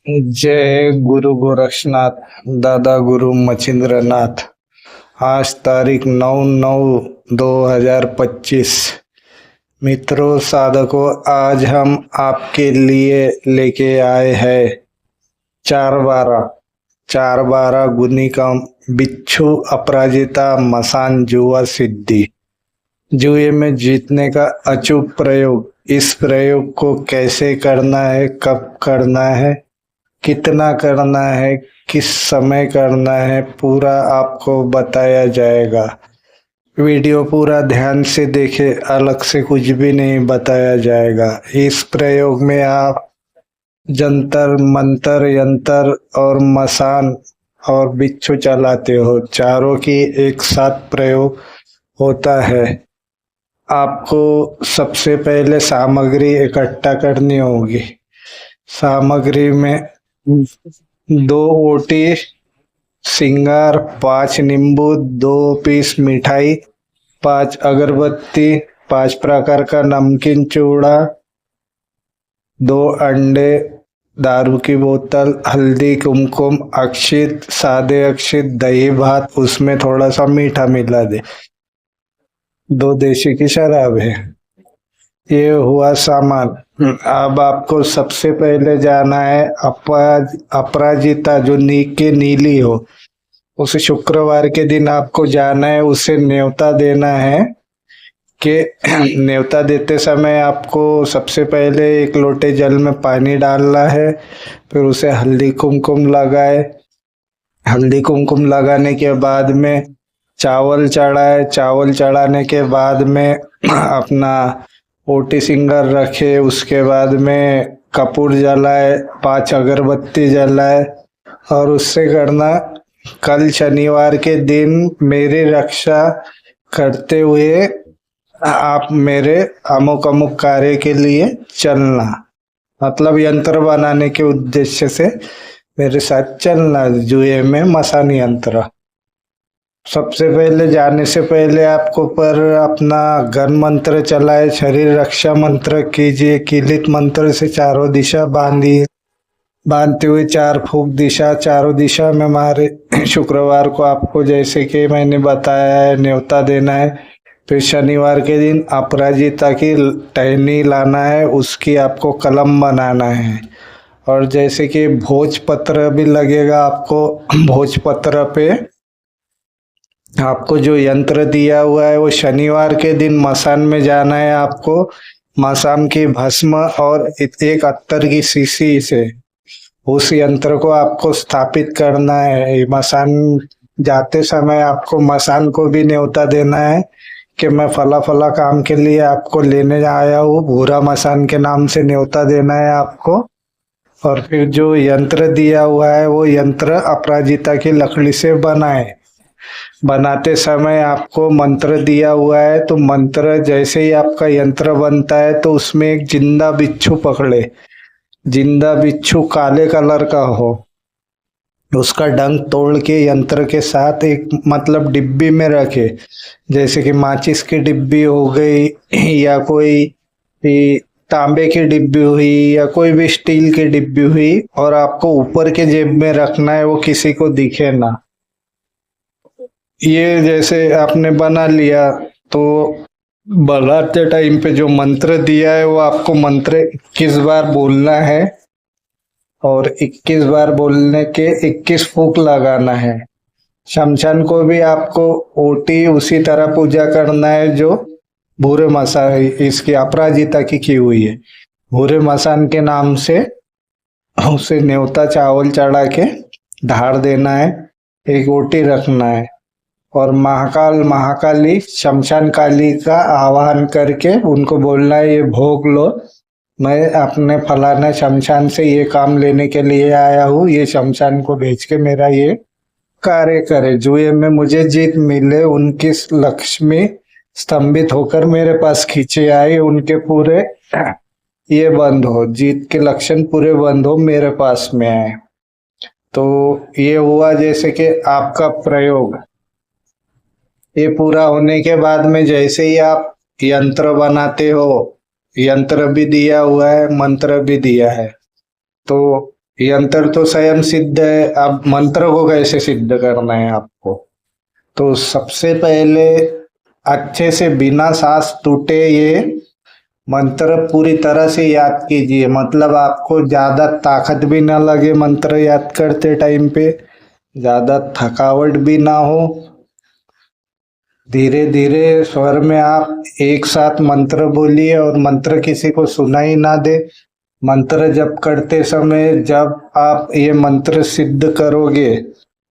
जय गुरु गोरक्षनाथ। दादा गुरु मचिंद्रनाथ। आज तारीख 9/9/2025। मित्रों साधकों, आज हम आपके लिए लेके आए हैं 4/12 4/12 गुनी का बिच्छू अपराजिता मसान जुआ सिद्धि। जुए में जीतने का अचूक प्रयोग। इस प्रयोग को कैसे करना है, कब करना है, कितना करना है, किस समय करना है, पूरा आपको बताया जाएगा। वीडियो पूरा ध्यान से देखें, अलग से कुछ भी नहीं बताया जाएगा। इस प्रयोग में आप जंतर मंतर यंत्र और मसान और बिच्छू चलाते हो, चारों की एक साथ प्रयोग होता है। आपको सबसे पहले सामग्री इकट्ठा करनी होगी। सामग्री में 2 ओटी सिंगार, 5 नींबू, 2 पीस मिठाई, 5 अगरबत्ती, 5 प्रकार का नमकीन चूड़ा, 2 अंडे, दारू की बोतल, हल्दी, कुमकुम, अक्षित, सादे अक्षित, दही भात, उसमें थोड़ा सा मीठा मिला दे, 2 देशी की शराब है। ये हुआ सामान। अब आपको सबसे पहले जाना है अपराजिता, जो के नीली हो, उसे शुक्रवार के दिन आपको जाना है, उसे न्योता देना है। कि न्योता देते समय आपको सबसे पहले 1 लोटे जल में पानी डालना है, फिर उसे हल्दी कुमकुम लगाए। हल्दी कुमकुम लगाने के बाद में चावल चढ़ाए। चावल चढ़ाने के बाद में अपना ओटी सिंगर रखे, उसके बाद में कपूर जलाए, 5 अगरबत्ती जलाए और उससे करना, कल शनिवार के दिन मेरी रक्षा करते हुए आप मेरे अमुक अमुक कार्य के लिए चलना, मतलब यंत्र बनाने के उद्देश्य से मेरे साथ चलना जुए में मसान यंत्र। सबसे पहले जाने से पहले आपको पर अपना गन मंत्र चलाए, शरीर रक्षा मंत्र कीजिए, कीलित मंत्र से चारों दिशा बांधते हुए 4 फूंक दिशा, चारों दिशा में मारे। शुक्रवार को आपको जैसे कि मैंने बताया है न्योता देना है। फिर शनिवार के दिन अपराजिता की टहनी लाना है, उसकी आपको कलम बनाना है। और जैसे कि भोजपत्र भी लगेगा आपको, भोजपत्र पे आपको जो यंत्र दिया हुआ है वो शनिवार के दिन मसान में जाना है। आपको मसान की भस्म और एक अत्तर की शीशी से उस यंत्र को आपको स्थापित करना है। मसान जाते समय आपको मसान को भी न्योता देना है कि मैं फला फला काम के लिए आपको लेने आया हूँ, भूरा मसान के नाम से न्योता देना है आपको। और फिर जो यंत्र दिया हुआ है वो यंत्र अपराजिता की लकड़ी से बनाए। बनाते समय आपको मंत्र दिया हुआ है, तो मंत्र जैसे ही आपका यंत्र बनता है तो उसमें एक जिंदा बिच्छू पकड़े। जिंदा बिच्छू काले कलर का हो, उसका डंक तोड़ के यंत्र के साथ एक मतलब डिब्बी में रखे, जैसे कि माचिस की डिब्बी हो गई या कोई तांबे की डिब्बी हुई या कोई भी स्टील की डिब्बी हुई, और आपको ऊपर के जेब में रखना है, वो किसी को दिखे ना। ये जैसे आपने बना लिया तो बनाते टाइम पे जो मंत्र दिया है वो आपको मंत्र 21 बार बोलना है और 21 बार बोलने के 21 फूंक लगाना है। शमशान को भी आपको ओटी उसी तरह पूजा करना है जो भूरे मसान इसकी अपराजिता की हुई है। भूरे मसान के नाम से उसे न्योता चावल चढ़ा के ढार देना है, एक ओटी रखना है और महाकाल महाकाली शमशान काली का आवाहन करके उनको बोलना है, ये भोग लो, मैं अपने फलाना शमशान से ये काम लेने के लिए आया हूँ, ये शमशान को भेज के मेरा ये कार्य करे, जुए में मुझे जीत मिले, उनकी लक्ष्मी स्तंभित होकर मेरे पास खींचे आए, उनके पूरे ये बंद हो, जीत के लक्षण पूरे बंद हो, मेरे पास में आए। तो ये हुआ जैसे कि आपका प्रयोग। ये पूरा होने के बाद में जैसे ही आप यंत्र बनाते हो, यंत्र भी दिया हुआ है, मंत्र भी दिया है, तो यंत्र तो स्वयं सिद्ध है, अब मंत्र को कैसे सिद्ध करना है आपको। तो सबसे पहले अच्छे से बिना सांस टूटे ये मंत्र पूरी तरह से याद कीजिए। मतलब आपको ज्यादा ताकत भी ना लगे मंत्र याद करते टाइम पे, ज्यादा थकावट भी ना हो। धीरे धीरे स्वर में आप एक साथ मंत्र बोलिए और मंत्र किसी को सुनाई ना दे। मंत्र जप करते समय जब आप ये मंत्र सिद्ध करोगे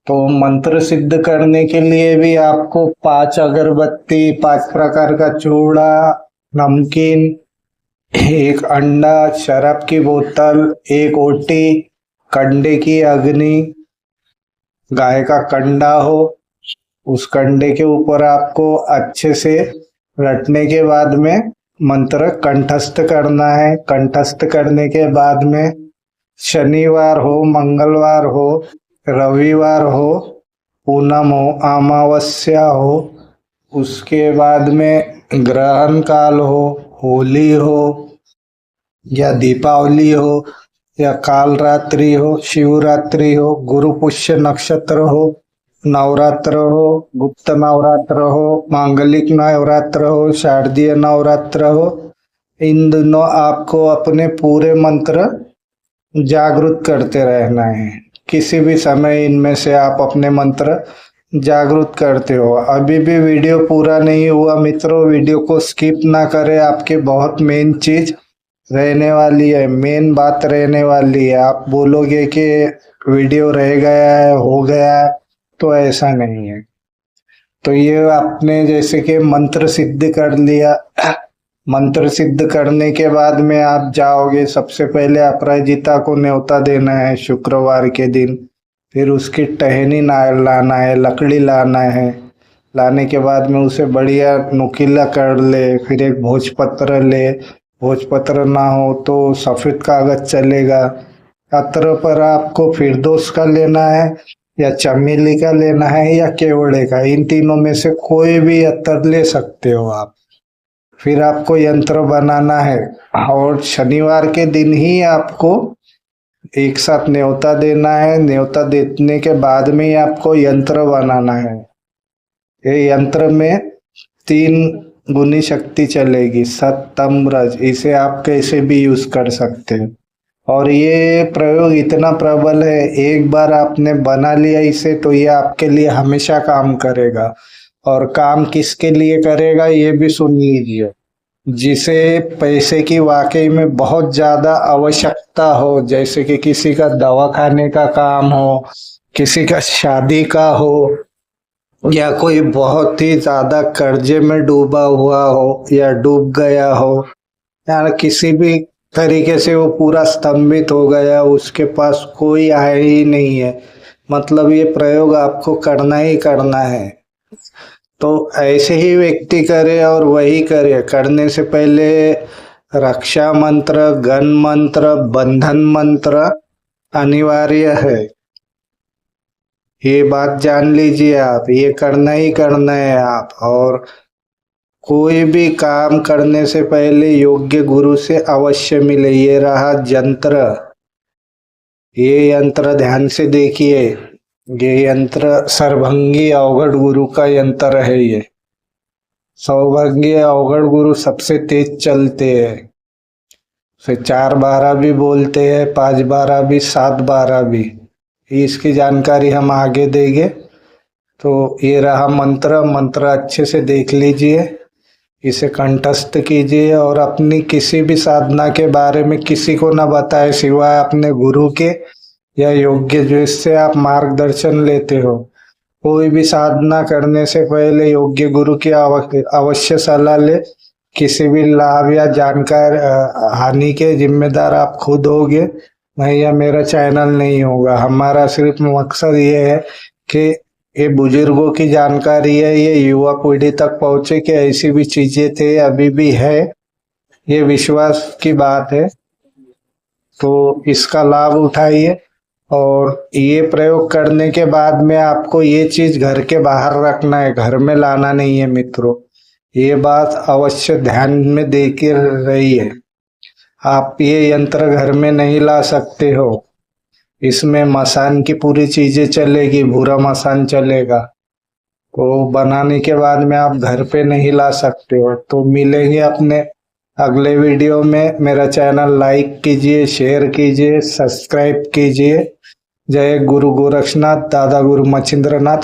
तो मंत्र सिद्ध करने के लिए भी आपको 5 अगरबत्ती, 5 प्रकार का चूड़ा, नमकीन, एक अंडा, शराब की बोतल, एक ओटी, कंडे की अग्नि, गाय का कंडा हो, उस कंडे के ऊपर आपको अच्छे से रटने के बाद में मंत्र कंठस्थ करना है। कंठस्थ करने के बाद में शनिवार हो, मंगलवार हो, रविवार हो, पूनम हो, अमावस्या हो, उसके बाद में ग्रहण काल हो, होली हो या दीपावली हो या काल रात्रि हो, शिवरात्रि हो, गुरु पुष्य नक्षत्र हो, नवरात्र हो, गुप्त नवरात्र हो, मांगलिक नवरात्र हो, शारदीय नवरात्र हो, इन दिनों आपको अपने पूरे मंत्र जागृत करते रहना है। किसी भी समय इनमें से आप अपने मंत्र जागृत करते हो। अभी भी वीडियो पूरा नहीं हुआ मित्रों, वीडियो को स्किप ना करें। आपके बहुत मेन चीज रहने वाली है, मेन बात रहने वाली है। आप बोलोगे कि वीडियो रह गया है, हो गया है, तो ऐसा नहीं है। तो ये आपने जैसे कि मंत्र सिद्ध कर लिया, मंत्र सिद्ध करने के बाद में आप जाओगे, सबसे पहले अपराजिता को न्योता देना है शुक्रवार के दिन। फिर उसकी टहनी लाना है, लकड़ी लाना है। लाने के बाद में उसे बढ़िया नुकीला कर ले। फिर एक भोजपत्र ले, भोजपत्र ना हो तो सफेद कागज चलेगा। अत्र पर आपको फिरदौस का लेना है या चमेली का लेना है या केवड़े का, इन तीनों में से कोई भी अत्तर ले सकते हो आप। फिर आपको यंत्र बनाना है और शनिवार के दिन ही आपको एक साथ न्योता देना है। न्योता देने के बाद में ही आपको यंत्र बनाना है। ये यंत्र में 3 गुनी शक्ति चलेगी, सत तम रज। इसे आप कैसे भी यूज कर सकते हैं और ये प्रयोग इतना प्रबल है, एक बार आपने बना लिया इसे तो ये आपके लिए हमेशा काम करेगा। और काम किसके लिए करेगा ये भी सुन लीजिए। जिसे पैसे की वाकई में बहुत ज्यादा आवश्यकता हो, जैसे कि किसी का दवा खाने का काम हो, किसी का शादी का हो, या कोई बहुत ही ज्यादा कर्जे में डूबा हुआ हो या डूब गया हो, या किसी भी तरीके से वो पूरा स्तंभित हो गया, उसके पास कोई आय ही नहीं है, मतलब ये प्रयोग आपको करना ही करना है। तो ऐसे ही व्यक्ति करे और वही करे। करने से पहले रक्षा मंत्र, गण मंत्र, बंधन मंत्र अनिवार्य है। ये बात जान लीजिए आप, ये करना ही करना है आप। और कोई भी काम करने से पहले योग्य गुरु से अवश्य मिले। ये रहा यंत्र, ये यंत्र ध्यान से देखिए। ये यंत्र सर्वभंगी अवघड़ गुरु का यंत्र है। ये सौभंगी अवघड़ गुरु सबसे तेज चलते हैं। उसे 4/12 भी बोलते हैं, 5/12 भी, 7/12 भी। इसकी जानकारी हम आगे देंगे। तो ये रहा मंत्र। मंत्र अच्छे से देख लीजिए, इसे कंठस्थ कीजिए और अपनी किसी भी साधना के बारे में किसी को न बताए सिवाय अपने गुरु के या योग्य जिससे आप मार्गदर्शन लेते हो। कोई भी साधना करने से पहले योग्य गुरु की अवश्य सलाह ले। किसी भी लाभ या जानकार हानि के जिम्मेदार आप खुद होगे, मैं या मेरा चैनल नहीं होगा। हमारा सिर्फ मकसद ये है कि ये बुजुर्गों की जानकारी है, ये युवा पीढ़ी तक पहुंचे कि ऐसी भी चीजें थे, अभी भी है, ये विश्वास की बात है। तो इसका लाभ उठाइए। और ये प्रयोग करने के बाद में आपको ये चीज घर के बाहर रखना है, घर में लाना नहीं है मित्रों। ये बात अवश्य ध्यान में देके रहिए। आप ये यंत्र घर में नहीं ला सकते हो। इसमें मसान की पूरी चीजें चलेगी, भूरा मसान चलेगा। तो बनाने के बाद में आप घर पे नहीं ला सकते हो। तो मिलेंगे अपने अगले वीडियो में। मेरा चैनल लाइक कीजिए, शेयर कीजिए, सब्सक्राइब कीजिए। जय गुरु गोरक्षनाथ, दादा गुरु मच्छिंद्रनाथ।